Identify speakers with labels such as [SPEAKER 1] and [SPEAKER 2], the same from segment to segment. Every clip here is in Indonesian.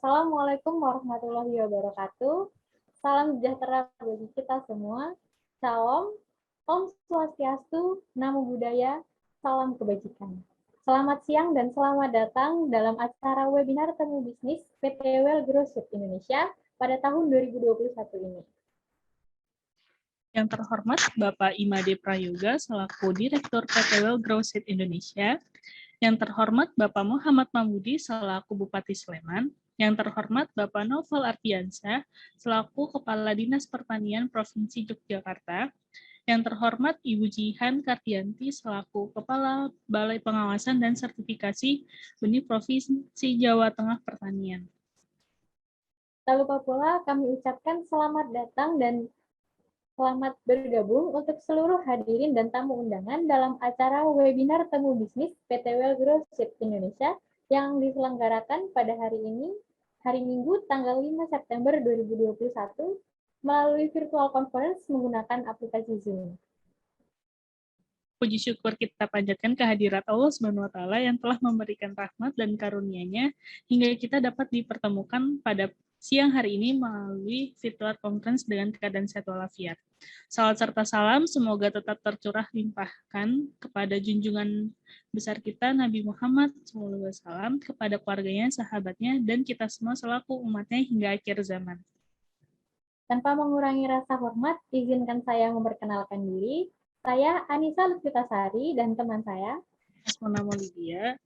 [SPEAKER 1] Assalamualaikum warahmatullahi wabarakatuh. Salam sejahtera bagi kita semua. Salam, Om Swastiastu, Namo Buddhaya, salam kebajikan. Selamat siang dan selamat datang dalam acara webinar Temu Bisnis PT Well Growth Indonesia pada tahun 2021 ini.
[SPEAKER 2] Yang terhormat Bapak Imade Prayoga selaku Direktur PT Well Growth Indonesia. Yang terhormat Bapak Muhammad Mahmudi selaku Bupati Sleman. Yang terhormat Bapak Novel Ardiansyah selaku Kepala Dinas Pertanian Provinsi Yogyakarta. Yang terhormat Ibu Jihan Kardianti selaku Kepala Balai Pengawasan dan Sertifikasi Benih Provinsi Jawa Tengah Pertanian.
[SPEAKER 1] Tak lupa pula kami ucapkan selamat datang dan selamat bergabung untuk seluruh hadirin dan tamu undangan dalam acara webinar Temu Bisnis PT Well Growth Indonesia yang diselenggarakan pada hari ini, hari Minggu, tanggal 5 September 2021, melalui virtual conference menggunakan aplikasi Zoom.
[SPEAKER 2] Puji syukur kita panjatkan kehadirat Allah SWT yang telah memberikan rahmat dan karunia-Nya hingga kita dapat dipertemukan pada siang hari ini melalui virtual conference dengan keadaan sehat walafiat. Salam serta salam semoga tetap tercurah limpahkan kepada junjungan besar kita Nabi Muhammad SAW, kepada keluarganya, sahabatnya, dan kita semua selaku umatnya hingga akhir zaman.
[SPEAKER 1] Tanpa mengurangi rasa hormat, izinkan saya memperkenalkan diri. Saya Anissa Lutfitasari dan teman saya
[SPEAKER 2] Asmana Maulidia.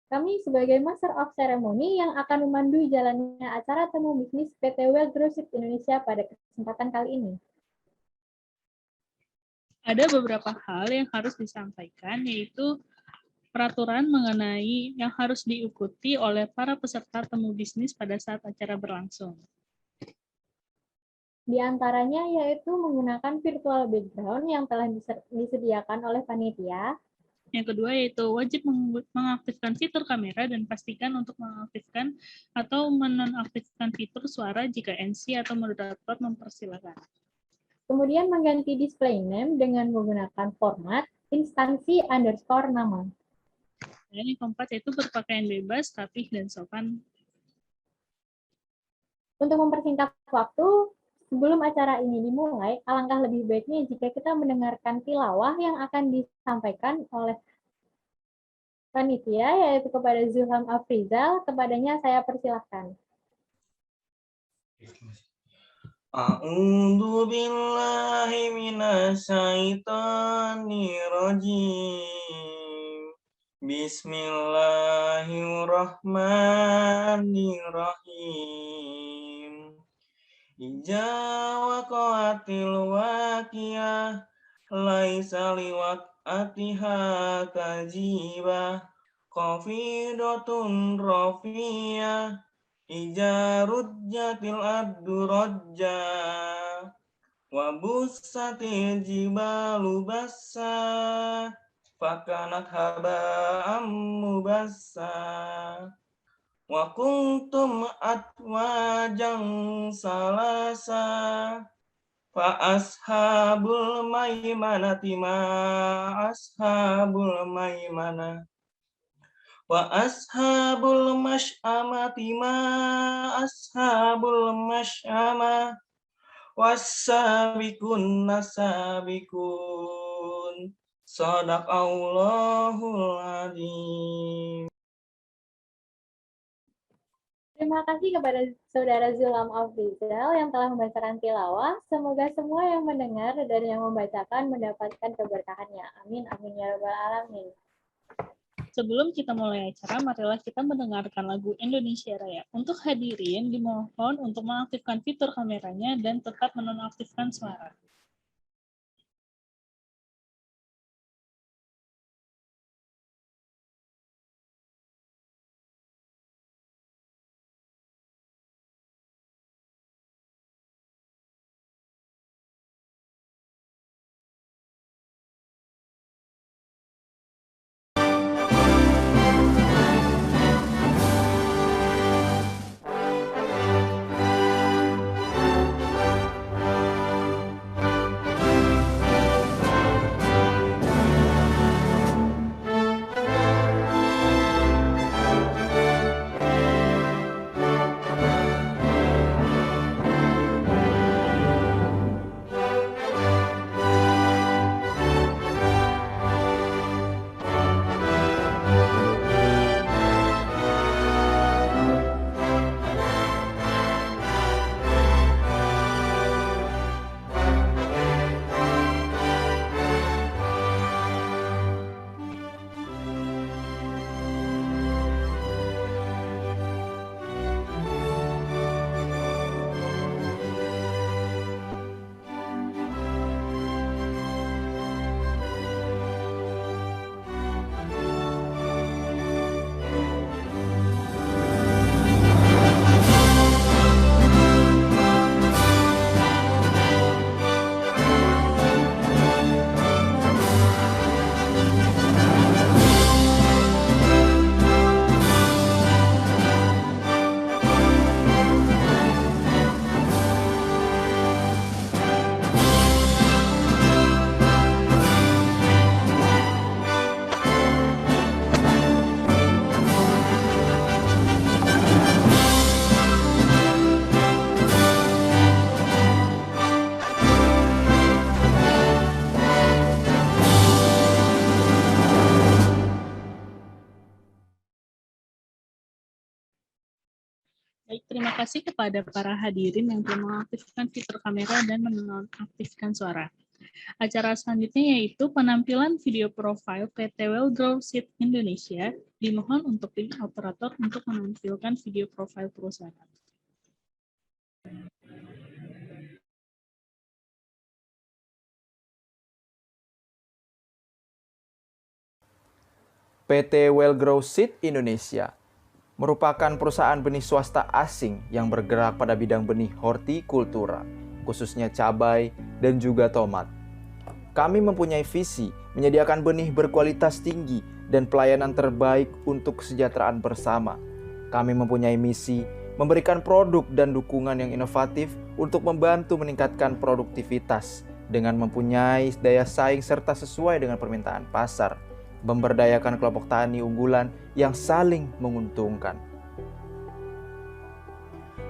[SPEAKER 1] Kami sebagai Master of Ceremony yang akan memandu jalannya acara Temu Bisnis PT Well Growth Indonesia pada kesempatan kali ini.
[SPEAKER 2] Ada beberapa hal yang harus disampaikan, yaitu peraturan mengenai yang harus diikuti oleh para peserta Temu Bisnis pada saat acara berlangsung.
[SPEAKER 1] Di antaranya yaitu menggunakan virtual background yang telah disediakan oleh panitia.
[SPEAKER 2] Yang kedua yaitu wajib mengaktifkan fitur kamera dan pastikan untuk mengaktifkan atau menonaktifkan fitur suara jika MC atau moderator mempersilahkan.
[SPEAKER 1] Kemudian mengganti display name dengan menggunakan format instansi _ nama.
[SPEAKER 2] Dan yang keempat yaitu berpakaian bebas, rapih, dan sopan.
[SPEAKER 1] Untuk mempersingkat waktu, sebelum acara ini dimulai, alangkah lebih baiknya jika kita mendengarkan tilawah yang akan disampaikan oleh panitia, yaitu kepada Zulham Afrizal. Kepadanya saya persilahkan.
[SPEAKER 3] A'udzu billahi minasyaitonir rajim. Bismillahirrahmanirrahim. Idza waqa'atil waqiah laisa liwaq'atiha kadzibah qafidatun rafiyah. Idza rujjatil ardu rajja wa bussatil jibalu bassa fakanat haba'an mubassa wa kuntum atwajan salasa fa ashabul maimanati ma ashabul maimanah wa ashabul masy'amati ma ashabul masy'amah was-sabiqun nasabiqun shadaqallahul adzim.
[SPEAKER 1] Terima kasih kepada Saudara Zulham Afrizal yang telah membacakan tilawah. Semoga semua yang mendengar dan yang membacakan mendapatkan keberkahannya. Amin, amin ya rabbal alamin.
[SPEAKER 2] Sebelum kita mulai acara, marilah kita mendengarkan lagu Indonesia Raya. Untuk hadirin, dimohon untuk mengaktifkan fitur kameranya dan tetap menonaktifkan suara. Baik, terima kasih kepada para hadirin yang telah mengaktifkan fitur kamera dan menonaktifkan suara. Acara selanjutnya yaitu penampilan video profile PT Well Grow Seed Indonesia. Dimohon untuk tim operator untuk menampilkan video profile perusahaan.
[SPEAKER 4] PT Well Grow Seed Indonesia merupakan perusahaan benih swasta asing yang bergerak pada bidang benih hortikultura, khususnya cabai dan juga tomat. Kami mempunyai visi menyediakan benih berkualitas tinggi dan pelayanan terbaik untuk kesejahteraan bersama. Kami mempunyai misi memberikan produk dan dukungan yang inovatif untuk membantu meningkatkan produktivitas dengan mempunyai daya saing serta sesuai dengan permintaan pasar, memberdayakan kelompok tani unggulan yang saling menguntungkan.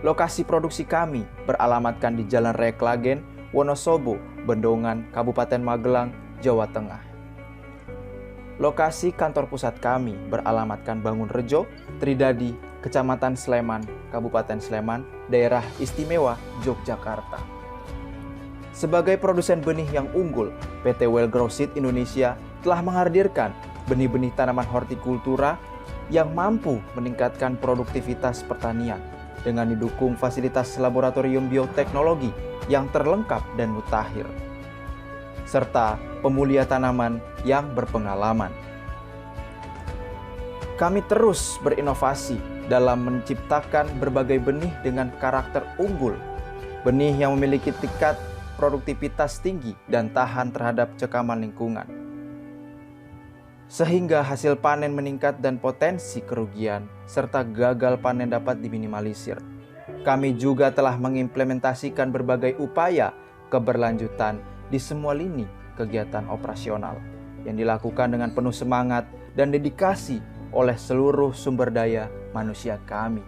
[SPEAKER 4] Lokasi produksi kami beralamatkan di Jalan Raya Klagen, Wonosobo, Bendongan, Kabupaten Magelang, Jawa Tengah. Lokasi kantor pusat kami beralamatkan Bangunrejo, Tridadi, Kecamatan Sleman, Kabupaten Sleman, Daerah Istimewa Yogyakarta. Sebagai produsen benih yang unggul, PT Well Grow Seed Indonesia telah menghadirkan benih-benih tanaman hortikultura yang mampu meningkatkan produktivitas pertanian dengan didukung fasilitas laboratorium bioteknologi yang terlengkap dan mutakhir, serta pemulia tanaman yang berpengalaman. Kami terus berinovasi dalam menciptakan berbagai benih dengan karakter unggul, benih yang memiliki tingkat produktivitas tinggi dan tahan terhadap cekaman lingkungan, sehingga hasil panen meningkat dan potensi kerugian serta gagal panen dapat diminimalisir. Kami juga telah mengimplementasikan berbagai upaya keberlanjutan di semua lini kegiatan operasional yang dilakukan dengan penuh semangat dan dedikasi oleh seluruh sumber daya manusia kami.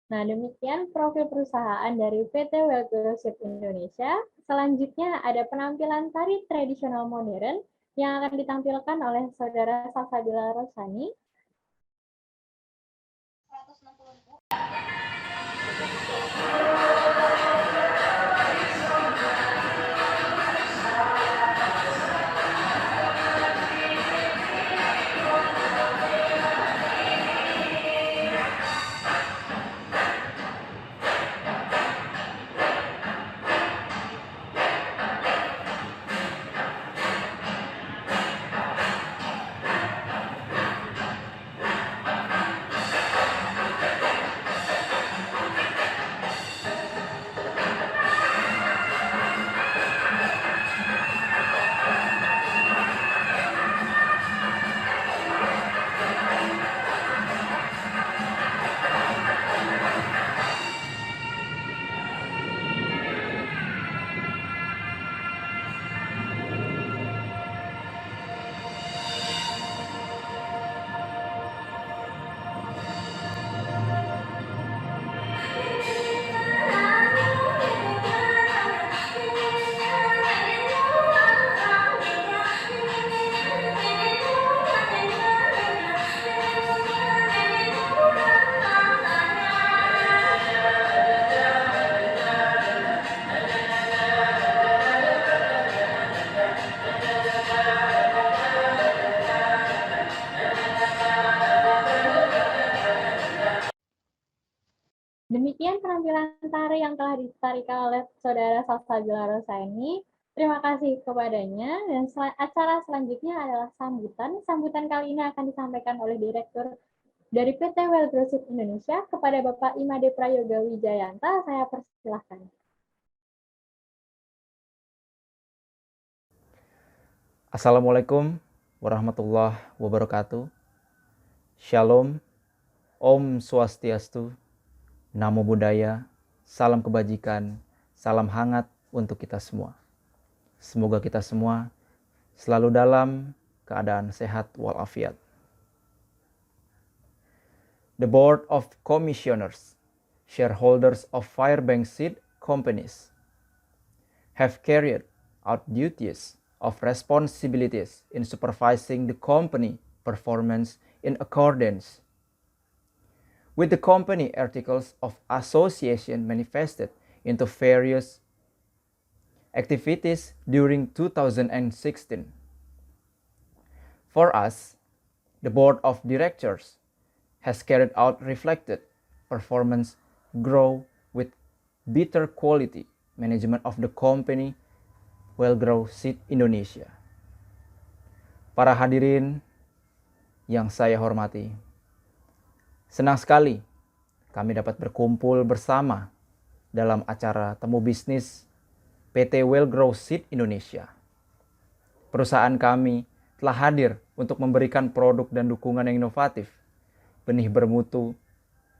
[SPEAKER 1] Nah, demikian profil perusahaan dari PT Well Grow Seed Indonesia. Selanjutnya ada penampilan tari tradisional modern yang akan ditampilkan oleh Saudara Salsabila Rosani. Demikian penampilan tari yang telah ditarikan oleh Saudara Salsabila Rosani. Terima kasih kepadanya. Dan acara selanjutnya adalah sambutan. Sambutan kali ini akan disampaikan oleh Direktur dari PT Well Grow Seed Indonesia kepada Bapak Imade Prayoga Wijayanta. Saya persilahkan.
[SPEAKER 4] Assalamualaikum warahmatullahi wabarakatuh. Shalom, Om Swastiastu, Namo Buddhaya, salam kebajikan, salam hangat untuk kita semua. Semoga kita semua selalu dalam keadaan sehat walafiat. The Board of Commissioners, shareholders of Firebank Seed Companies, have carried out duties of responsibilities in supervising the company performance in accordance with the company articles of association manifested into various activities during 2016. For us, the board of directors has carried out reflected performance grow with better quality management of the company Wellgrow Seed Indonesia. Para hadirin yang saya hormati, senang sekali kami dapat berkumpul bersama dalam acara temu bisnis PT Wellgrow Seed Indonesia. Perusahaan kami telah hadir untuk memberikan produk dan dukungan yang inovatif, benih bermutu,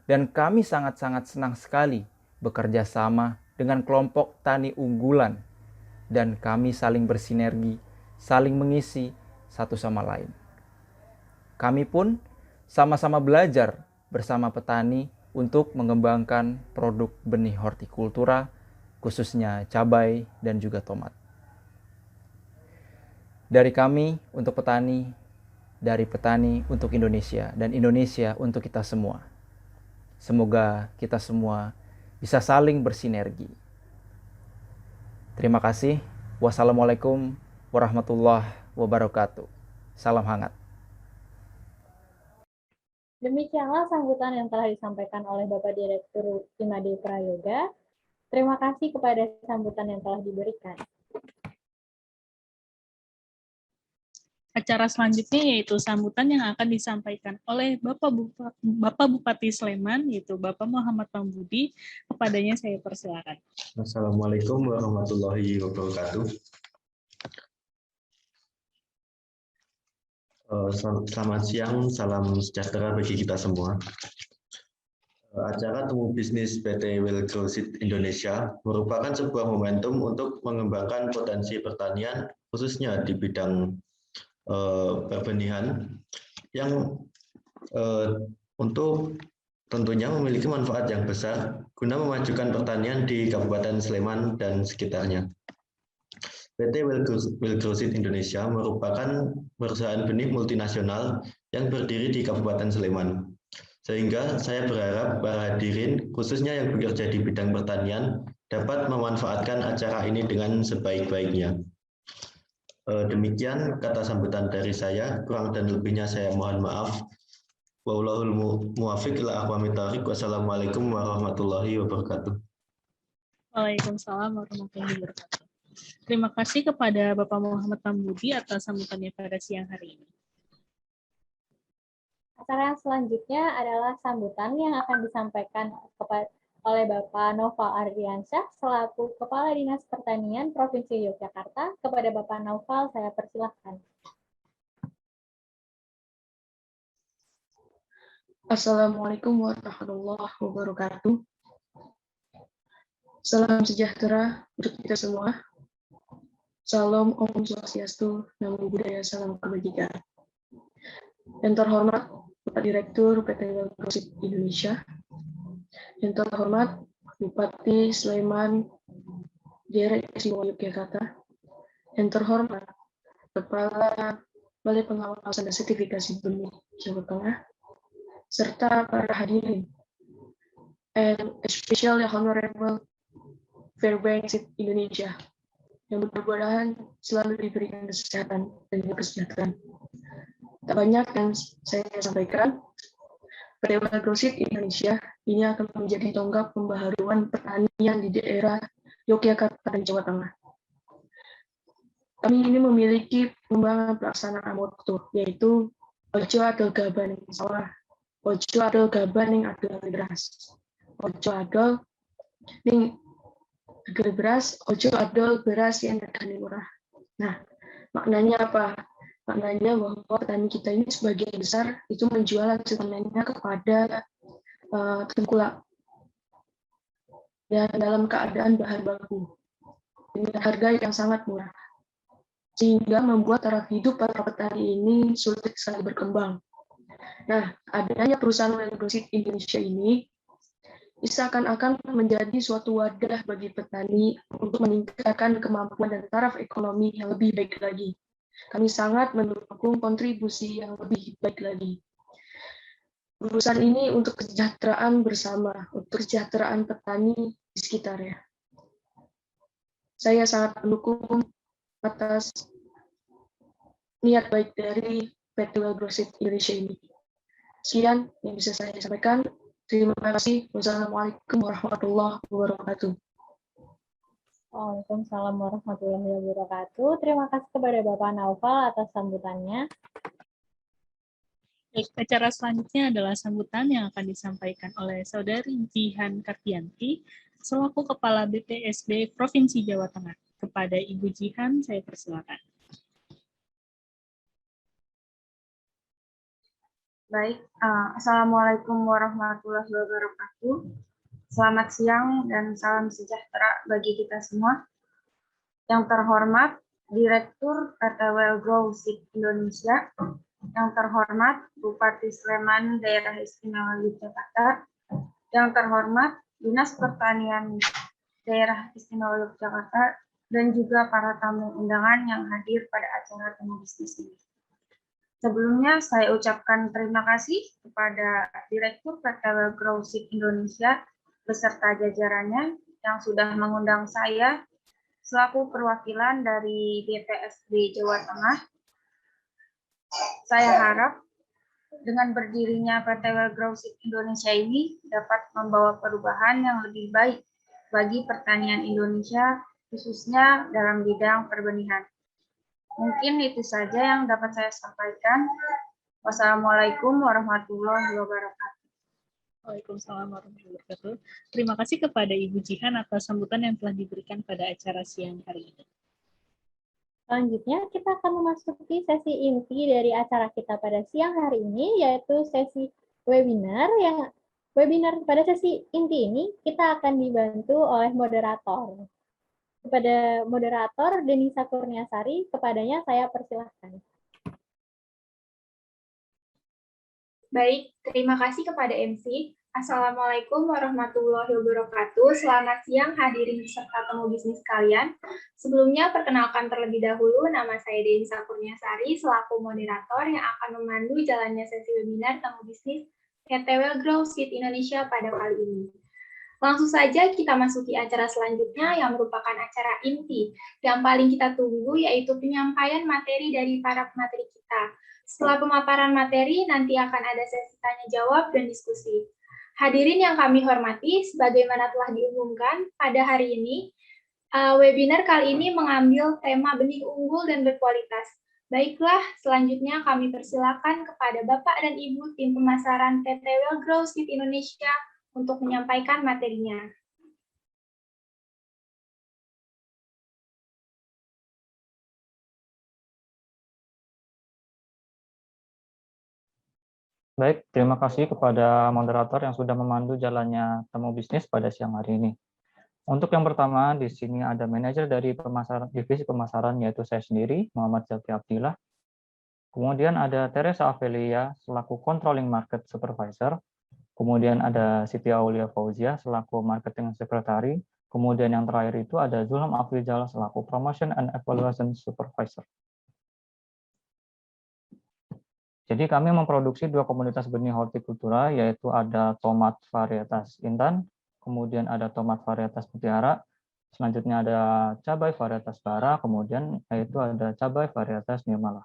[SPEAKER 4] dan kami sangat-sangat senang sekali bekerja sama dengan kelompok tani unggulan dan kami saling bersinergi, saling mengisi satu sama lain. Kami pun sama-sama belajar bersama petani untuk mengembangkan produk benih hortikultura, khususnya cabai dan juga tomat. Dari kami untuk petani, dari petani untuk Indonesia, dan Indonesia untuk kita semua. Semoga kita semua bisa saling bersinergi. Terima kasih. Wassalamualaikum warahmatullahi wabarakatuh. Salam hangat.
[SPEAKER 1] Demikianlah sambutan yang telah disampaikan oleh Bapak Direktur Imade Prayoga. Terima kasih kepada sambutan yang telah diberikan.
[SPEAKER 2] Acara selanjutnya yaitu sambutan yang akan disampaikan oleh Bapak Bupati Sleman, yaitu Bapak Muhammad Pambudi. Kepadanya saya persilakan.
[SPEAKER 3] Assalamualaikum warahmatullahi wabarakatuh. Selamat siang, salam sejahtera bagi kita semua. Acara temu bisnis PT Wellgrow Seed Indonesia merupakan sebuah momentum untuk mengembangkan potensi pertanian, khususnya di bidang perbenihan, yang untuk tentunya memiliki manfaat yang besar guna memajukan pertanian di Kabupaten Sleman dan sekitarnya. PT Wellgrow Seed Indonesia merupakan perusahaan benih multinasional yang berdiri di Kabupaten Sleman. Sehingga saya berharap para hadirin, khususnya yang bekerja di bidang pertanian, dapat memanfaatkan acara ini dengan sebaik-baiknya. Demikian kata sambutan dari saya, kurang dan lebihnya saya mohon maaf. Wallahul muwaffiq ila aqwamit thoriq. Wassalamualaikum warahmatullahi wabarakatuh.
[SPEAKER 2] Waalaikumsalam warahmatullahi wabarakatuh. Terima kasih kepada Bapak Muhammad Pambudi atas sambutannya pada siang hari ini.
[SPEAKER 1] Acara yang selanjutnya adalah sambutan yang akan disampaikan oleh Bapak Naufal Ardiansyah selaku Kepala Dinas Pertanian Provinsi Yogyakarta. Kepada Bapak Naufal, saya persilahkan.
[SPEAKER 5] Assalamualaikum warahmatullahi wabarakatuh. Salam sejahtera untuk kita semua. Salam Om Swastiastu, Namo Buddhaya, salam kebajikan. Yang terhormat Bapak Direktur PT Wellgrow Seed Indonesia, yang terhormat Bupati Sleman, Daerah Istimewa Yogyakarta, yang terhormat Kepala Balai Pengawasan dan Sertifikasi Benih Jawa Tengah, serta para hadirin, and especially Honorable Fairbank Seed Indonesia, yang mudah-mudahan selalu diberikan kesehatan dan kesejahteraan. Tak banyak yang saya sampaikan, PT Wellgrow Seed Indonesia ini akan menjadi tonggak pembaharuan pertanian di daerah Yogyakarta dan Jawa Tengah. Kami ini memiliki pengembangan pelaksanaan moto, yaitu Ojo adol gaban yang sawah, Ojo adol gaban yang adol beras, Ojo adol ning adol beras, Ojo adol beras yang regane murah. Nah, maknanya apa? Maknanya bahwa petani kita ini sebagian besar itu menjual hasil panennya kepada tengkulak dan dalam keadaan bahan baku dengan harga yang sangat murah, sehingga membuat taraf hidup para petani ini sulit sekali berkembang. Nah, adanya perusahaan Wellgrow Seed Indonesia ini seakan-akan menjadi suatu wadah bagi petani untuk meningkatkan kemampuan dan taraf ekonomi yang lebih baik lagi. Kami sangat mendukung kontribusi yang lebih baik lagi. Urusan ini untuk kesejahteraan bersama, untuk kesejahteraan petani di sekitarnya. Saya sangat mendukung atas niat baik dari PT Well Growseed Indonesia ini. Sekian yang bisa saya sampaikan. Terima kasih. Wassalamualaikum warahmatullahi wabarakatuh.
[SPEAKER 1] Waalaikumsalam warahmatullahi wabarakatuh. Terima kasih kepada Bapak Naufal atas sambutannya.
[SPEAKER 2] Baik, acara selanjutnya adalah sambutan yang akan disampaikan oleh Saudari Jihan Kartianti, selaku Kepala BPSD Provinsi Jawa Tengah. Kepada Ibu Jihan, saya persilakan.
[SPEAKER 6] Baik, Assalamualaikum warahmatullahi wabarakatuh. Selamat siang dan salam sejahtera bagi kita semua. Yang terhormat Direktur PT Well Growseed Indonesia, yang terhormat Bupati Sleman Daerah Istimewa Yogyakarta, yang terhormat Dinas Pertanian Daerah Istimewa Yogyakarta, dan juga para tamu undangan yang hadir pada acara temu bisnis ini. Sebelumnya saya ucapkan terima kasih kepada Direktur PT Well Growseed Indonesia beserta jajarannya yang sudah mengundang saya selaku perwakilan dari BPSD Jawa Tengah. Saya harap dengan berdirinya PT Well Growseed Indonesia ini dapat membawa perubahan yang lebih baik bagi pertanian Indonesia, khususnya dalam bidang perbenihan. Mungkin itu saja yang dapat saya sampaikan. Wassalamualaikum warahmatullahi wabarakatuh.
[SPEAKER 2] Waalaikumsalam warahmatullahi wabarakatuh. Terima kasih kepada Ibu Jihan atas sambutan yang telah diberikan pada acara siang hari ini.
[SPEAKER 1] Selanjutnya kita akan memasuki sesi inti dari acara kita pada siang hari ini, yaitu sesi webinar. Webinar pada sesi inti ini kita akan dibantu oleh moderator. Kepada moderator Denisa Kurniasari, kepadanya saya persilahkan.
[SPEAKER 7] Baik, terima kasih kepada MC. Assalamualaikum warahmatullahi wabarakatuh. Selamat siang hadirin peserta temu bisnis kalian. Sebelumnya perkenalkan terlebih dahulu, nama saya Denisa Kurniasari selaku moderator yang akan memandu jalannya sesi webinar temu bisnis PT Well Growseed Indonesia pada kali ini. Langsung saja kita masuki acara selanjutnya yang merupakan acara inti yang paling kita tunggu, yaitu penyampaian materi dari para pemateri kita. Setelah pemaparan materi, nanti akan ada sesi tanya-jawab dan diskusi. Hadirin yang kami hormati, sebagaimana telah diumumkan pada hari ini, webinar kali ini mengambil tema benih unggul dan berkualitas. Baiklah, selanjutnya kami persilakan kepada Bapak dan Ibu tim pemasaran PT Well Growseed Indonesia untuk menyampaikan materinya.
[SPEAKER 8] Baik, terima kasih kepada moderator yang sudah memandu jalannya temu bisnis pada siang hari ini. Untuk yang pertama, di sini ada manajer dari divisi pemasaran, yaitu saya sendiri, Muhammad Zaki Abdillah. Kemudian ada Teresa Avelia selaku Controlling Market Supervisor. Kemudian ada Siti Aulia Fauzia selaku Marketing Secretary. Kemudian yang terakhir itu ada Zulham Afrizal selaku Promotion and Evaluation Supervisor. Jadi kami memproduksi dua komunitas benih hortikultura, yaitu ada tomat varietas Intan, kemudian ada tomat varietas Mutiara, selanjutnya ada cabai varietas Bara, kemudian yaitu ada cabai varietas Nirmala.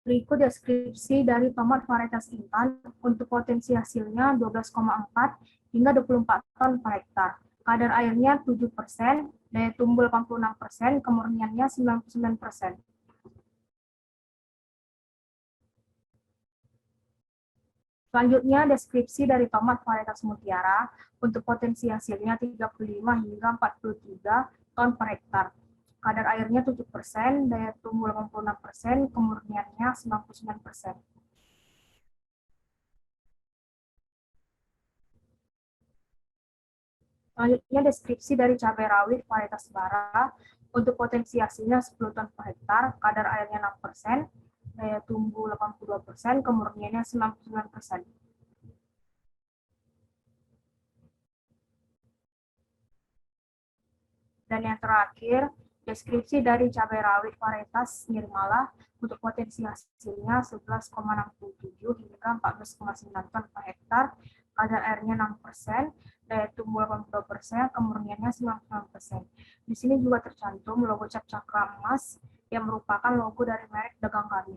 [SPEAKER 9] Berikut deskripsi dari tomat varietas Intan untuk potensi hasilnya 12,4 hingga 24 ton per hektar. Kadar airnya 7%, daya tumbuh 86%, kemurniannya 99%. Selanjutnya, deskripsi dari tomat varietas Mutiara untuk potensi hasilnya 35 hingga 43 ton per hektar. Kadar airnya 7%, daya tumbuh 86%, kemurniannya 99%. Selanjutnya, deskripsi dari cabai rawit varietas Bara Untuk potensi hasilnya 10 ton per hektar, kadar airnya 6%, daya tumbuh 82%, kemurniannya 99%. Dan yang terakhir, deskripsi dari cabai rawit varietas Nirmala untuk potensi hasilnya 11,67 hingga 14,9 ton per hektar, kadar airnya 6%, daya tumbuh 82%, kemurniannya 99%. Di sini juga tercantum logo cap cakra emas yang merupakan logo dari merek dagang kami.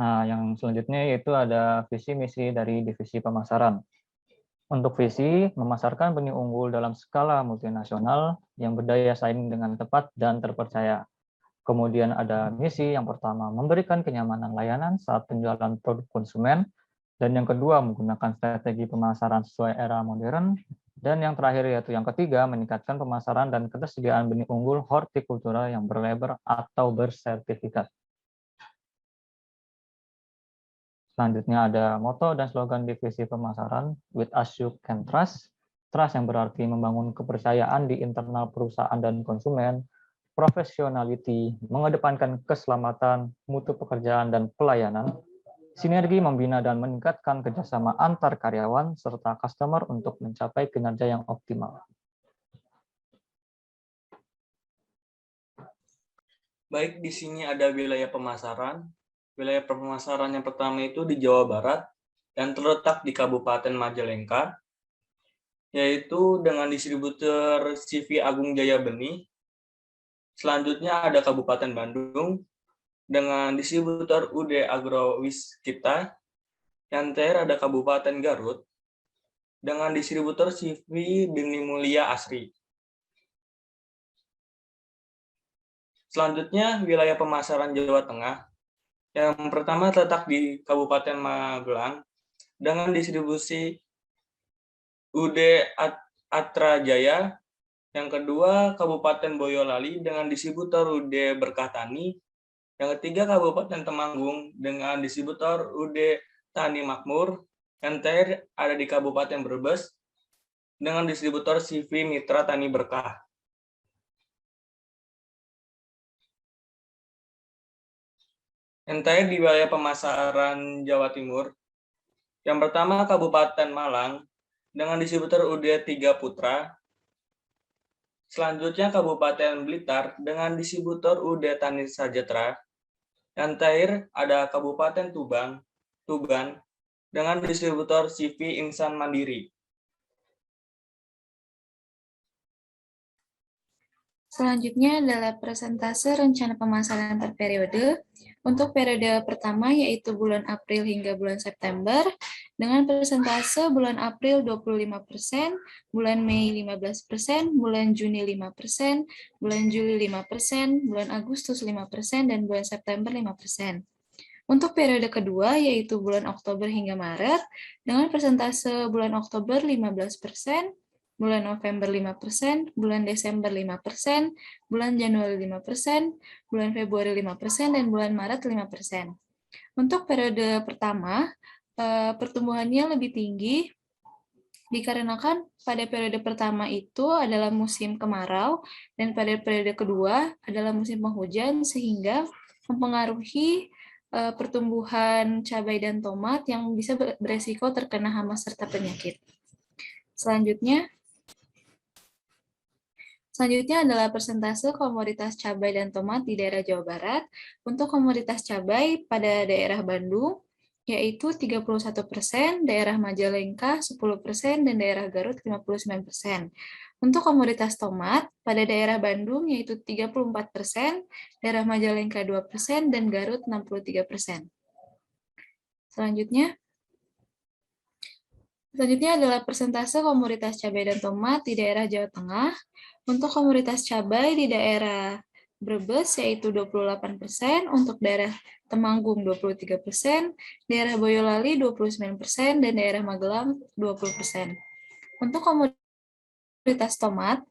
[SPEAKER 8] Nah, yang selanjutnya yaitu ada visi misi dari divisi pemasaran. Untuk visi, memasarkan benih unggul dalam skala multinasional yang berdaya saing dengan tepat dan terpercaya. Kemudian ada misi yang pertama, memberikan kenyamanan layanan saat penjualan produk konsumen. Dan yang kedua, menggunakan strategi pemasaran sesuai era modern. Dan yang terakhir yaitu yang ketiga, meningkatkan pemasaran dan ketersediaan benih unggul hortikultura yang berlabel atau bersertifikat. Selanjutnya ada moto dan slogan divisi pemasaran, with us you can trust. Trust yang berarti membangun kepercayaan di internal perusahaan dan konsumen, professionality, mengedepankan keselamatan, mutu pekerjaan dan pelayanan, sinergi membina dan meningkatkan kerjasama antar karyawan serta customer untuk mencapai kinerja yang optimal.
[SPEAKER 10] Baik, di sini ada wilayah pemasaran. Wilayah pemasaran yang pertama itu di Jawa Barat dan terletak di Kabupaten Majalengka, yaitu dengan distributor CV Agung Jaya Benih. Selanjutnya ada Kabupaten Bandung dengan distributor UD Agrowis kita. Yang terakhir ada Kabupaten Garut dengan distributor CV Benih Mulia Asri. Selanjutnya wilayah pemasaran Jawa Tengah. Yang pertama terletak di Kabupaten Magelang dengan distribusi UD Atra Jaya. Yang kedua Kabupaten Boyolali dengan distributor UD Berkah Tani. Yang ketiga Kabupaten Temanggung dengan distributor UD Tani Makmur. Yang terakhir ada di Kabupaten Brebes dengan distributor CV Mitra Tani Berkah. Yang terakhir di wilayah pemasaran Jawa Timur. Yang pertama Kabupaten Malang dengan distributor UD 3 Putra. Selanjutnya Kabupaten Blitar dengan distributor UD Tani Sajetra. Yang terakhir ada Kabupaten Tuban dengan distributor CV Insan Mandiri.
[SPEAKER 11] Selanjutnya adalah persentase rencana pemasaran per periode. Untuk periode pertama yaitu bulan April hingga bulan September, dengan persentase bulan April 25%, bulan Mei 15%, bulan Juni 5%, bulan Juli 5%, bulan Agustus 5%, dan bulan September 5%. Untuk periode kedua yaitu bulan Oktober hingga Maret, dengan persentase bulan Oktober 15%, bulan November 5%, bulan Desember 5%, bulan Januari 5%, bulan Februari 5%, dan bulan Maret 5%. Untuk periode pertama, pertumbuhannya lebih tinggi dikarenakan pada periode pertama itu adalah musim kemarau, dan pada periode kedua adalah musim penghujan, sehingga mempengaruhi pertumbuhan cabai dan tomat yang bisa beresiko terkena hama serta penyakit. Selanjutnya adalah persentase komoditas cabai dan tomat di daerah Jawa Barat. Untuk komoditas cabai pada daerah Bandung, yaitu 31%, daerah Majalengka 10%, dan daerah Garut 59%. Untuk komoditas tomat pada daerah Bandung, yaitu 34%, daerah Majalengka 2%, dan Garut 63%. Selanjutnya adalah persentase komoditas cabai dan tomat di daerah Jawa Tengah. Untuk komoditas cabai di daerah Brebes yaitu 28%, untuk daerah Temanggung 23%, daerah Boyolali 29%, dan daerah Magelang 20%. Untuk komoditas tomat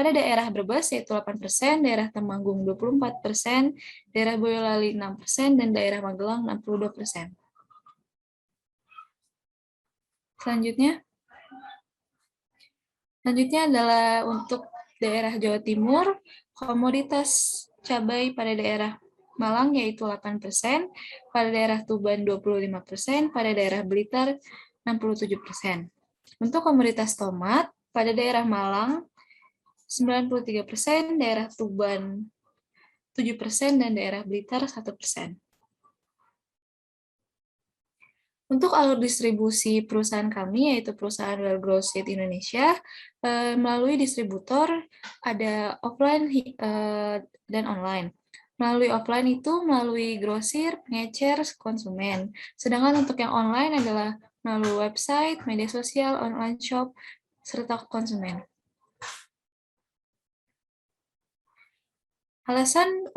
[SPEAKER 11] pada daerah Brebes yaitu 8%, daerah Temanggung 24%, daerah Boyolali 6%, dan daerah Magelang 62%. Selanjutnya adalah untuk daerah Jawa Timur, komoditas cabai pada daerah Malang yaitu 8%, pada daerah Tuban 25%, pada daerah Blitar 67%. Untuk komoditas tomat, pada daerah Malang 93%, daerah Tuban 7%, dan daerah Blitar 1%. Untuk alur distribusi perusahaan kami, yaitu perusahaan Well Grow Seed Indonesia, melalui distributor ada offline dan online. Melalui offline itu melalui grosir, pengecer, konsumen. Sedangkan untuk yang online adalah melalui website, media sosial, online shop, serta konsumen. Alasan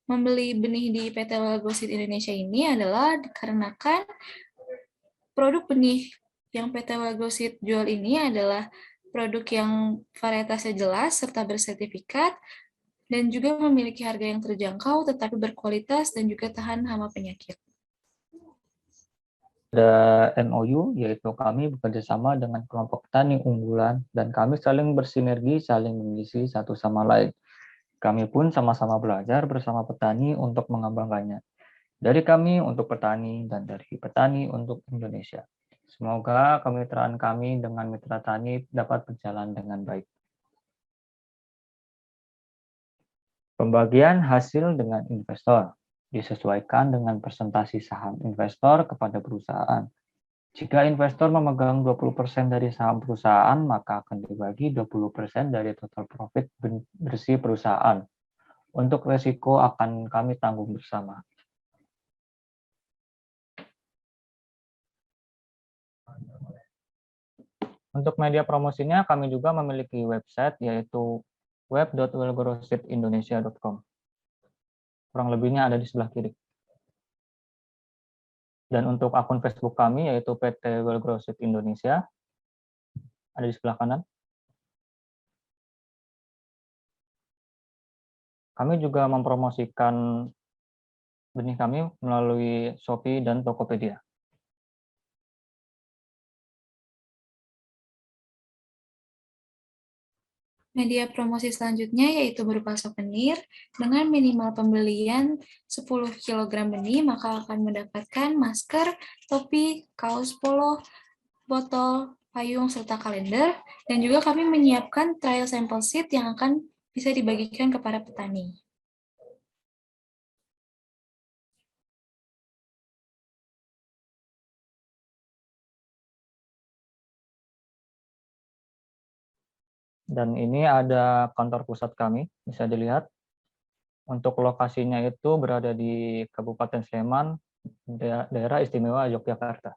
[SPEAKER 11] membeli benih di PT Well Grow Seed Indonesia ini adalah dikarenakan produk benih yang PT Well Grow Seed jual ini adalah produk yang varietasnya jelas serta bersertifikat dan juga memiliki harga yang terjangkau tetapi berkualitas dan juga tahan hama penyakit.
[SPEAKER 8] Ada MOU, yaitu kami bekerjasama dengan kelompok petani unggulan dan kami saling bersinergi, saling mengisi satu sama lain. Kami pun sama-sama belajar bersama petani untuk mengembangkannya. Dari kami untuk petani dan dari petani untuk Indonesia. Semoga kemitraan kami dengan mitra tani dapat berjalan dengan baik. Pembagian hasil dengan investor disesuaikan dengan persentase saham investor kepada perusahaan. Jika investor memegang 20% dari saham perusahaan, maka akan dibagi 20% dari total profit bersih perusahaan. Untuk resiko akan kami tanggung bersama. Untuk media promosinya, kami juga memiliki website, yaitu web.wellgrowseedindonesia.com. Kurang lebihnya ada di sebelah kiri. Dan untuk akun Facebook kami, yaitu PT Well Grow Seed Indonesia, ada di sebelah kanan. Kami juga mempromosikan benih kami melalui Shopee dan Tokopedia.
[SPEAKER 11] Media promosi selanjutnya yaitu berupa souvenir. Dengan minimal pembelian 10 kg benih, maka akan mendapatkan masker, topi, kaos polo, botol, payung, serta kalender. Dan juga kami menyiapkan trial sample seed yang akan bisa dibagikan kepada petani.
[SPEAKER 8] Dan ini ada kantor pusat kami, bisa dilihat. Untuk lokasinya itu berada di Kabupaten Sleman, daerah istimewa Yogyakarta.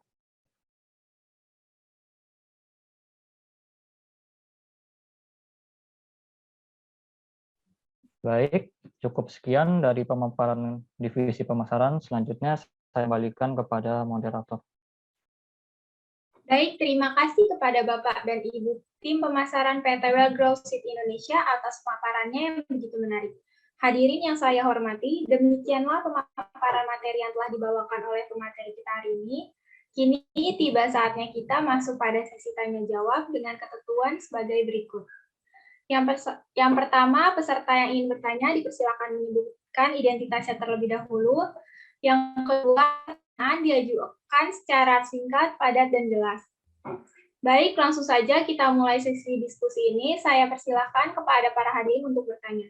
[SPEAKER 8] Baik, cukup sekian dari pemaparan divisi pemasaran. Selanjutnya saya kembalikan kepada moderator.
[SPEAKER 7] Baik, terima kasih kepada Bapak dan Ibu tim pemasaran PT Well Grow Seed Indonesia atas pemaparannya yang begitu menarik. Hadirin yang saya hormati, demikianlah pemaparan materi yang telah dibawakan oleh pemateri kita hari ini. Kini tiba saatnya kita masuk pada sesi tanya-jawab dengan ketentuan sebagai berikut. Yang pertama, peserta yang ingin bertanya dipersilakan menyebutkan identitasnya terlebih dahulu. Yang kedua, diajukan secara singkat, padat, dan jelas. Baik, langsung saja kita mulai sesi diskusi ini. Saya persilakan kepada para hadirin untuk bertanya.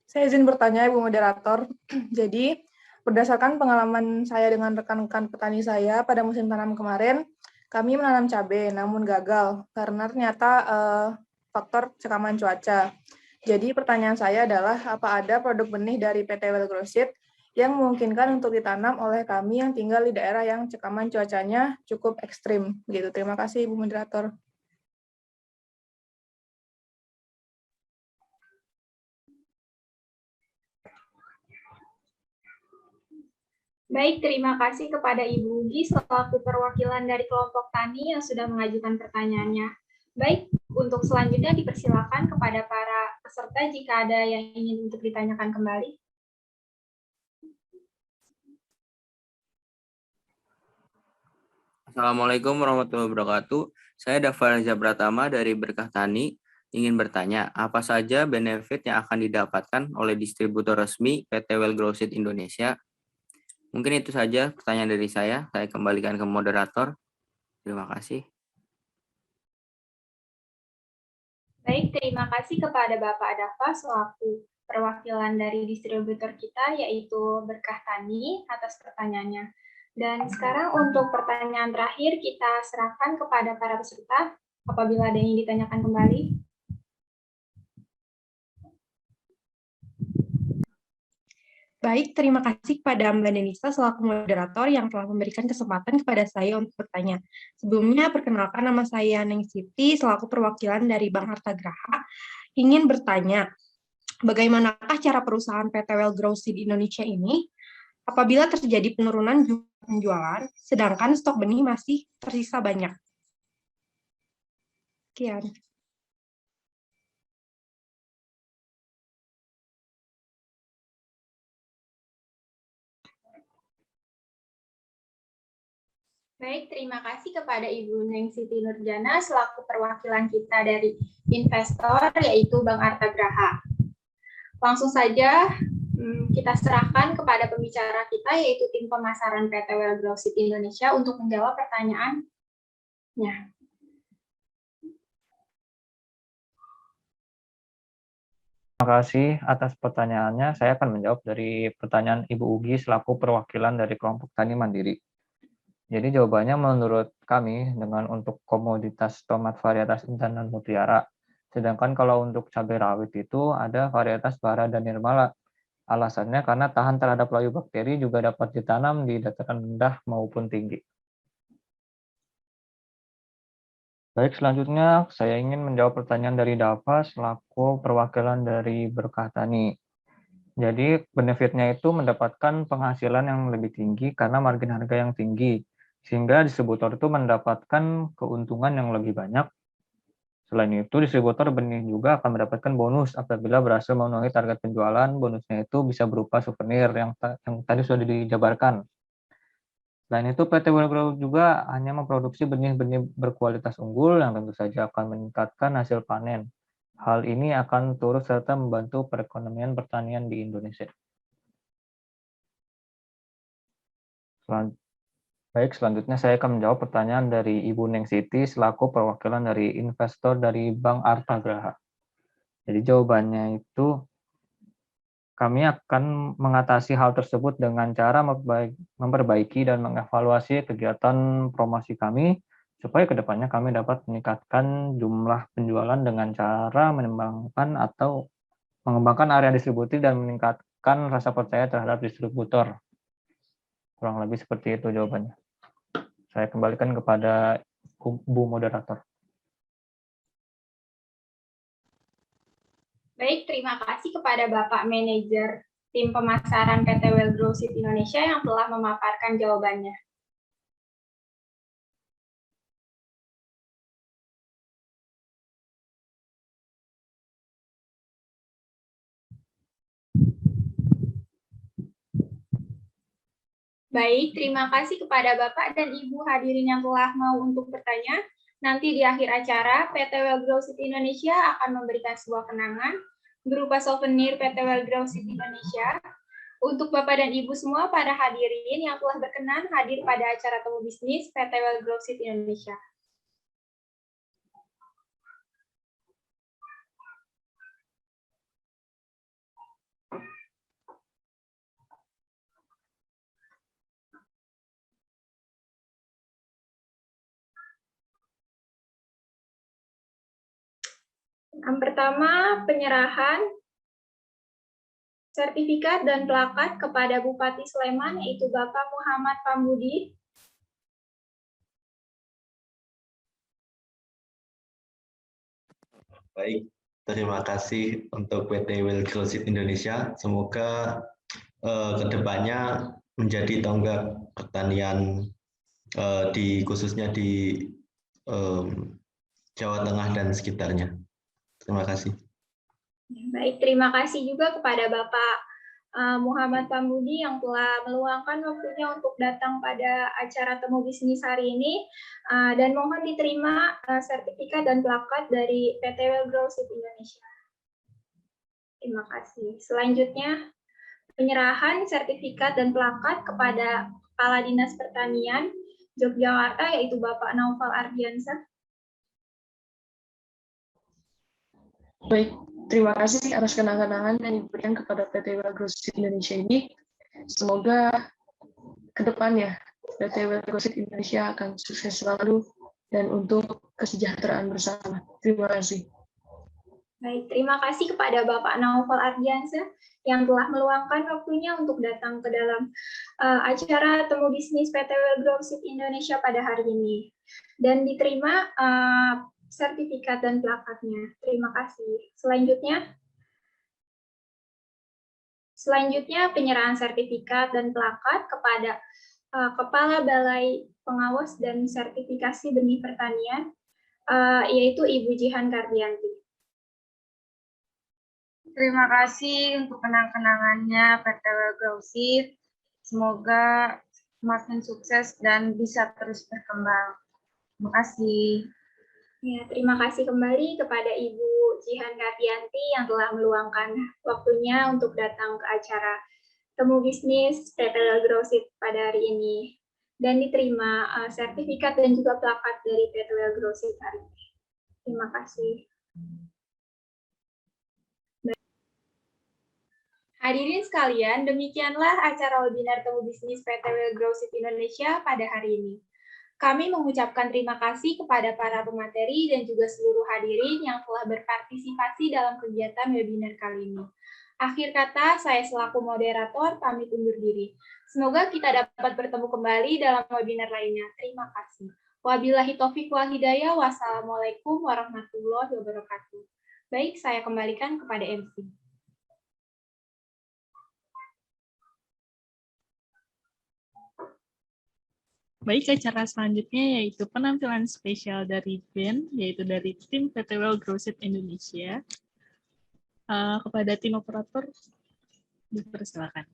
[SPEAKER 12] Saya izin bertanya, Ibu Moderator. Jadi, berdasarkan pengalaman saya dengan rekan-rekan petani saya pada musim tanam kemarin, kami menanam cabai, namun gagal karena ternyata faktor cekaman cuaca. Jadi, pertanyaan saya adalah, apa ada produk benih dari PT Well Grow Seed yang memungkinkan untuk ditanam oleh kami yang tinggal di daerah yang cekaman cuacanya cukup ekstrim? Begitu. Terima kasih, Ibu Moderator.
[SPEAKER 7] Baik, terima kasih kepada Ibu Ugi selaku perwakilan dari kelompok tani yang sudah mengajukan pertanyaannya. Baik, untuk selanjutnya dipersilakan kepada para peserta jika ada yang ingin untuk ditanyakan kembali.
[SPEAKER 13] Assalamualaikum warahmatullahi wabarakatuh. Saya Dafar Reza Pratama dari Berkah Tani. Ingin bertanya, apa saja benefit yang akan didapatkan oleh distributor resmi PT Well Grow Seed Indonesia? Mungkin itu saja pertanyaan dari saya. Saya kembalikan ke moderator. Terima kasih.
[SPEAKER 7] Baik, terima kasih kepada Bapak Dafa selaku perwakilan dari distributor kita, yaitu Berkah Tani, atas pertanyaannya. Dan sekarang untuk pertanyaan terakhir kita serahkan kepada para peserta apabila ada yang ditanyakan kembali.
[SPEAKER 14] Baik, terima kasih kepada Mbak Denisa selaku moderator yang telah memberikan kesempatan kepada saya untuk bertanya. Sebelumnya, perkenalkan nama saya Neng Siti selaku perwakilan dari Bank Harta Graha. Ingin bertanya, bagaimanakah cara perusahaan PT Well Grow Seed Indonesia ini apabila terjadi penurunan jumlah penjualan, sedangkan stok benih masih tersisa banyak? Sekian.
[SPEAKER 7] Baik, terima kasih kepada Ibu Neng Siti Nurjana selaku perwakilan kita dari investor, yaitu Bank Arta Graha. Langsung saja kita serahkan kepada pembicara kita, yaitu tim pemasaran PT Well Grow Seed Indonesia untuk menjawab pertanyaannya.
[SPEAKER 8] Terima kasih atas pertanyaannya. Saya akan menjawab dari pertanyaan Ibu Ugi selaku perwakilan dari kelompok Tani Mandiri. Jadi jawabannya menurut kami dengan untuk komoditas tomat varietas Intan dan Mutiara. Sedangkan kalau untuk cabai rawit itu ada varietas Bara dan Nirmala. Alasannya karena tahan terhadap layu bakteri juga dapat ditanam di dataran rendah maupun tinggi. Baik, selanjutnya saya ingin menjawab pertanyaan dari Dava selaku perwakilan dari Berkah Tani. Jadi benefitnya itu mendapatkan penghasilan yang lebih tinggi karena margin harga yang tinggi, sehingga distributor itu mendapatkan keuntungan yang lebih banyak. Selain itu, distributor benih juga akan mendapatkan bonus apabila berhasil memenuhi target penjualan. Bonusnya itu bisa berupa souvenir yang tadi sudah dijabarkan. Selain itu, PT Well Grow juga hanya memproduksi benih-benih berkualitas unggul yang tentu saja akan meningkatkan hasil panen. Hal ini akan turut serta membantu perekonomian pertanian di Indonesia. Baik, selanjutnya saya akan menjawab pertanyaan dari Ibu Neng Siti selaku perwakilan dari investor dari Bank Arta Graha. Jadi jawabannya itu kami akan mengatasi hal tersebut dengan cara memperbaiki dan mengevaluasi kegiatan promosi kami supaya kedepannya kami dapat meningkatkan jumlah penjualan dengan cara mengembangkan area distribusi dan meningkatkan rasa percaya terhadap distributor. Kurang lebih seperti itu jawabannya. Saya kembalikan kepada Bu Moderator.
[SPEAKER 7] Baik, terima kasih kepada Bapak Manajer Tim Pemasaran PT Well Grow Seed Indonesia yang telah memaparkan jawabannya. Baik, terima kasih kepada Bapak dan Ibu hadirin yang telah mau untuk bertanya. Nanti di akhir acara, PT Well Grow Seed Indonesia akan memberikan sebuah kenangan berupa souvenir PT Well Grow Seed Indonesia. Untuk Bapak dan Ibu semua, para hadirin yang telah berkenan hadir pada acara temu bisnis PT Well Grow Seed Indonesia. Yang pertama, penyerahan sertifikat dan plakat kepada Bupati Sleman, yaitu Bapak Muhammad Pambudi.
[SPEAKER 3] Baik, terima kasih untuk PT Well Grow Seed Indonesia. Semoga kedepannya menjadi tonggak pertanian khususnya di Jawa Tengah dan sekitarnya. Terima kasih.
[SPEAKER 7] Baik, terima kasih juga kepada Bapak Muhammad Pambudi yang telah meluangkan waktunya untuk datang pada acara Temu Bisnis hari ini, dan mohon diterima sertifikat dan plakat dari PT Well Grow Seed Indonesia. Terima kasih. Selanjutnya, penyerahan sertifikat dan plakat kepada Kepala Dinas Pertanian Yogyakarta, yaitu Bapak Naufal Ardiansyah.
[SPEAKER 5] Baik, terima kasih atas kenang-kenangan yang diberikan kepada PT Well Grow Seed Indonesia ini. Semoga ke depannya PT Well Grow Seed Indonesia akan sukses selalu dan untuk kesejahteraan bersama. Terima kasih.
[SPEAKER 7] Baik, terima kasih kepada Bapak Naufal Ardiansyah yang telah meluangkan waktunya untuk datang ke dalam acara Temu Bisnis PT Well Grow Seed Indonesia pada hari ini. Dan diterima sertifikat dan plakatnya. Terima kasih. Selanjutnya penyerahan sertifikat dan plakat kepada Kepala Balai Pengawas dan Sertifikasi Benih Pertanian, yaitu Ibu Jihan Kardianti.
[SPEAKER 6] Terima kasih untuk kenang-kenangannya PT Well Grow Seed. Semoga semakin sukses dan bisa terus berkembang. Terima kasih.
[SPEAKER 7] Ya, terima kasih kembali kepada Ibu Jihan Kardianti yang telah meluangkan waktunya untuk datang ke acara Temu Bisnis PT Well Grow Seed pada hari ini. Dan diterima sertifikat dan juga plakat dari PT Well Grow Seed hari ini. Terima kasih. Hadirin sekalian, demikianlah acara webinar Temu Bisnis PT Well Grow Seed Indonesia pada hari ini. Kami mengucapkan terima kasih kepada para pemateri dan juga seluruh hadirin yang telah berpartisipasi dalam kegiatan webinar kali ini. Akhir kata, saya selaku moderator pamit undur diri. Semoga kita dapat bertemu kembali dalam webinar lainnya. Terima kasih. Wabillahi taufiq wal hidayah. Wassalamualaikum warahmatullahi wabarakatuh. Baik, saya kembalikan kepada MC.
[SPEAKER 2] Baik, acara selanjutnya yaitu penampilan spesial dari band, yaitu dari tim PT Well Grow Seed Indonesia. Kepada tim operator, dipersilakan.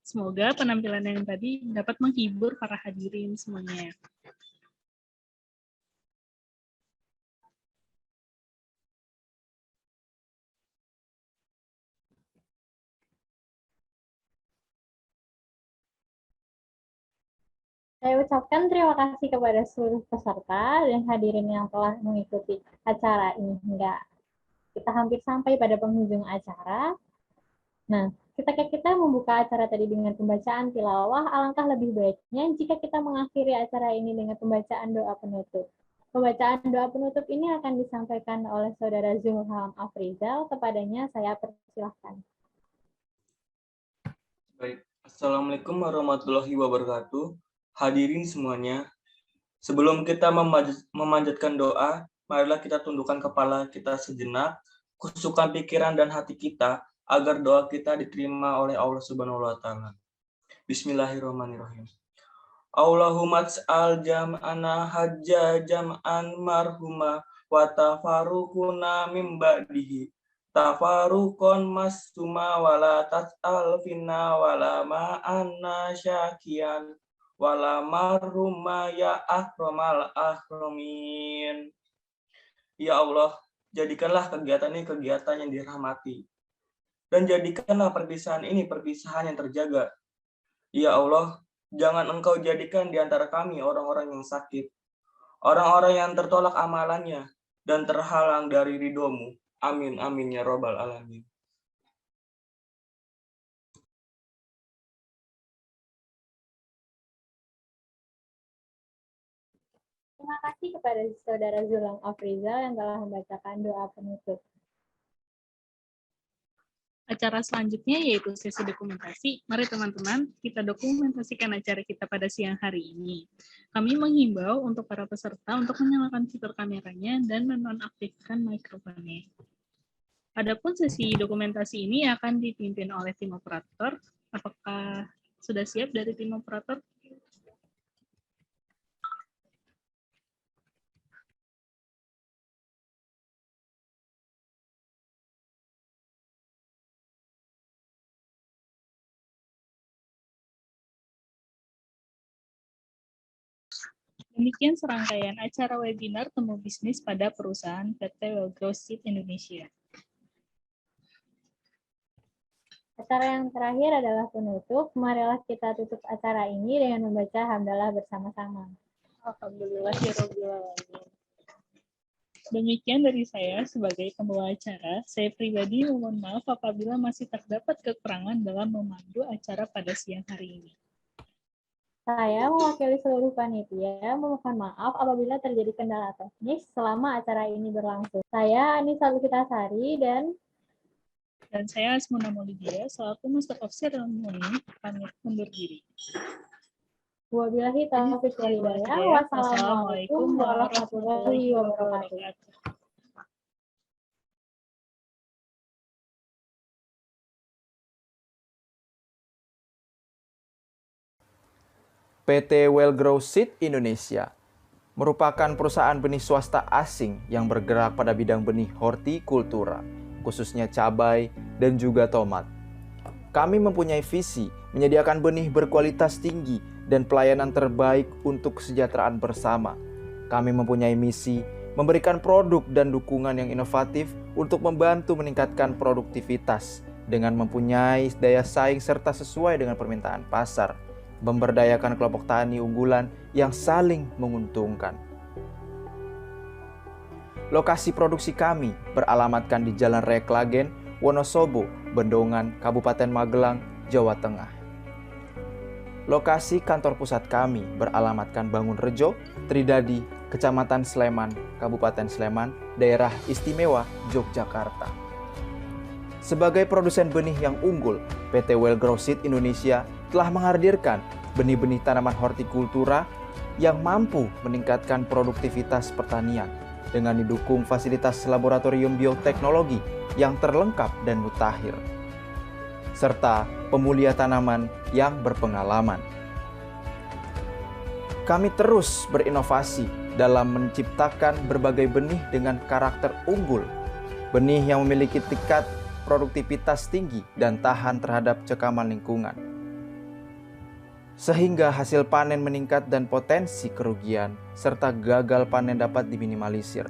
[SPEAKER 2] Semoga penampilan yang tadi dapat menghibur para hadirin semuanya.
[SPEAKER 1] Saya ucapkan terima kasih kepada seluruh peserta dan hadirin yang telah mengikuti acara ini hingga kita hampir sampai pada penghujung acara. Nah, ketika kita membuka acara tadi dengan pembacaan tilawah, alangkah lebih baiknya jika kita mengakhiri acara ini dengan pembacaan doa penutup. Pembacaan doa penutup ini akan disampaikan oleh Saudara Zulham Afrizal. Kepadanya saya persilahkan.
[SPEAKER 10] Baik, Assalamualaikum warahmatullahi wabarakatuh. Hadirin semuanya, sebelum kita memanjatkan doa, marilah kita tundukkan kepala kita sejenak, khususkan pikiran dan hati kita, agar doa kita diterima oleh Allah Subhanahu wa Ta'ala. Bismillahirrahmanirrahim. Allahumma ts'al jam'ana hajja jam'an marhuma wa tafarukuna min ba'dihi. Tafarukon masuma wala tas'al finna wala ma'anna syakian wala marhuma ya ahramal ahramin. Ya Allah, jadikanlah kegiatan ini kegiatan yang dirahmati. Dan jadikanlah perpisahan ini perpisahan yang terjaga. Ya Allah, jangan Engkau jadikan di antara kami orang-orang yang sakit, orang-orang yang tertolak amalannya, dan terhalang dari ridho-Mu. Amin, amin, ya Rabbal Alamin.
[SPEAKER 1] Terima kasih kepada Saudara Zulang Afrizal yang telah membacakan doa penutup.
[SPEAKER 2] Acara selanjutnya yaitu sesi dokumentasi. Mari teman-teman, kita dokumentasikan acara kita pada siang hari ini. Kami menghimbau untuk para peserta untuk menyalakan fitur kameranya dan menonaktifkan mikrofonnya. Adapun sesi dokumentasi ini akan dipimpin oleh tim operator. Apakah sudah siap dari tim operator? Demikian serangkaian acara webinar Temu Bisnis pada perusahaan PT Well Growth Indonesia.
[SPEAKER 1] Acara yang terakhir adalah penutup. Marilah kita tutup acara ini dengan membaca hamdalah bersama-sama.
[SPEAKER 2] Alhamdulillahirabbil alamin. Demikian dari saya sebagai pembawa acara. Saya pribadi mohon maaf apabila masih terdapat kekurangan dalam memandu acara pada siang hari ini.
[SPEAKER 1] Saya mewakili seluruh panitia memohon maaf apabila terjadi kendala teknis selama acara ini berlangsung. Saya Anissa Lukitasari dan
[SPEAKER 2] saya Asmuna Maulidia selaku Master of Ceremony pamit undur diri.
[SPEAKER 1] Wabillahi taufiq wal hidayah. Wassalamualaikum warahmatullahi wabarakatuh.
[SPEAKER 4] PT Well Grow Seed Indonesia merupakan perusahaan benih swasta asing yang bergerak pada bidang benih hortikultura, khususnya cabai dan juga tomat. Kami mempunyai visi menyediakan benih berkualitas tinggi dan pelayanan terbaik untuk kesejahteraan bersama. Kami mempunyai misi memberikan produk dan dukungan yang inovatif untuk membantu meningkatkan produktivitas dengan mempunyai daya saing serta sesuai dengan permintaan pasar, memberdayakan kelompok tani unggulan yang saling menguntungkan. Lokasi produksi kami beralamatkan di Jalan Raya Klagen, Wonosobo, Bendongan, Kabupaten Magelang, Jawa Tengah. Lokasi kantor pusat kami beralamatkan Bangunrejo, Tridadi, Kecamatan Sleman, Kabupaten Sleman, Daerah Istimewa Yogyakarta. Sebagai produsen benih yang unggul, PT Well Grow Seed Indonesia telah menghadirkan benih-benih tanaman hortikultura yang mampu meningkatkan produktivitas pertanian dengan didukung fasilitas laboratorium bioteknologi yang terlengkap dan mutakhir, serta pemulia tanaman yang berpengalaman. Kami terus berinovasi dalam menciptakan berbagai benih dengan karakter unggul, benih yang memiliki tingkat produktivitas tinggi dan tahan terhadap cekaman lingkungan, sehingga hasil panen meningkat dan potensi kerugian serta gagal panen dapat diminimalisir.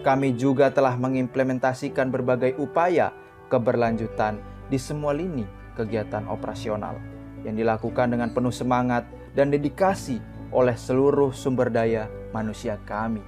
[SPEAKER 4] Kami juga telah mengimplementasikan berbagai upaya keberlanjutan di semua lini kegiatan operasional yang dilakukan dengan penuh semangat dan dedikasi oleh seluruh sumber daya manusia kami.